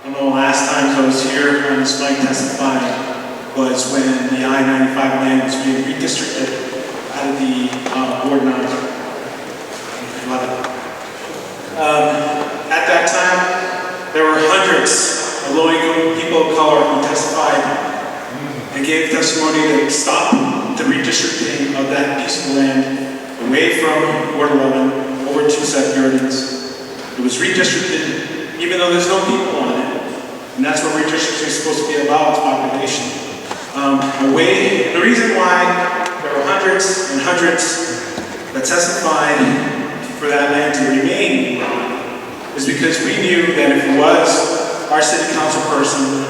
I don't know, last time I was here on this mic testifying was when the I-95 land was being redistricted out of the Ordonez. At that time, there were hundreds of low-income people of color who testified and gave testimony to stop the redistricting of that piece of land away from Ward 11 over to Ordonez. It was redistricted even though there's no people on it. And that's what redistricting is supposed to be about, it's population. The reason why there were hundreds and hundreds that testified for that land to remain is because we knew that if it was, our city council person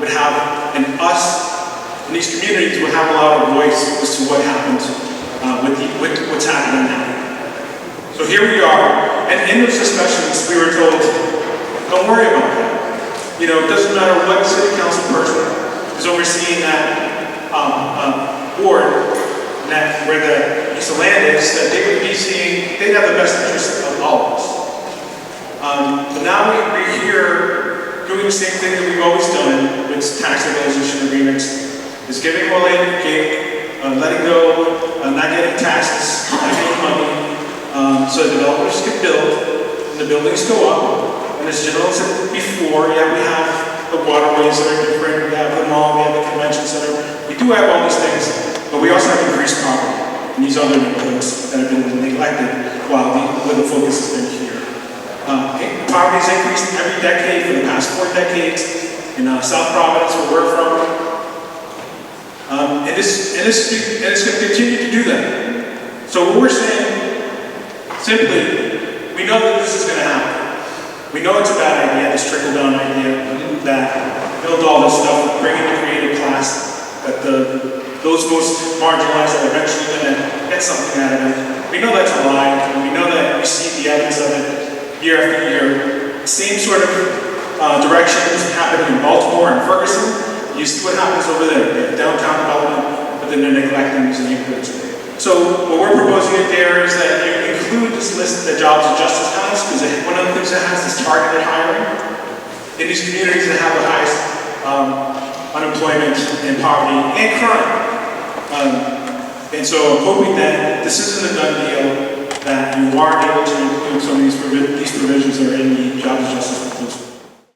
would have, and us in these communities would have a lot of voice as to what happened with what's happening now. So here we are, and in those discussions we were told, don't worry about that. You know, it doesn't matter what city council person is overseeing that board, and that where the piece of land is, that they would be seeing, they'd have the best interest of all of us. But now we're here doing the same thing that we've always done with tax equalization agreements, is giving away the cake, letting go, not getting taxes, not getting money, so developers can build, and the buildings go up. And as General said before, yeah, we have the waterways that are different, we have the mall, we have the convention center. We do have all these things, but we also have increased poverty in these other neighborhoods that have been neglected while the focus has been here. Poverty has increased every decade for the past 4 decades in South Providence, where we're from. And it's going to continue to do that. So what we're saying, simply, we know that this is going to happen. We know it's a bad idea, this trickle-down idea, that build all this stuff, bring in the creative class, that those most marginalized are eventually going to get something out of it. We know that's a lie, and we know that we see the evidence of it year after year. The same sort of direction is happening in Baltimore and Ferguson. You see what happens over there. They have downtown development, but then they're neglecting these neighborhoods. So what we're proposing in there is that you include this list that Jobs and Justice has, because one of the things it has is targeted hiring in these communities that have the highest unemployment and poverty and crime. And so I'm hoping that this isn't a done deal, that you are able to include some of these provisions that are in the Jobs and Justice proposal.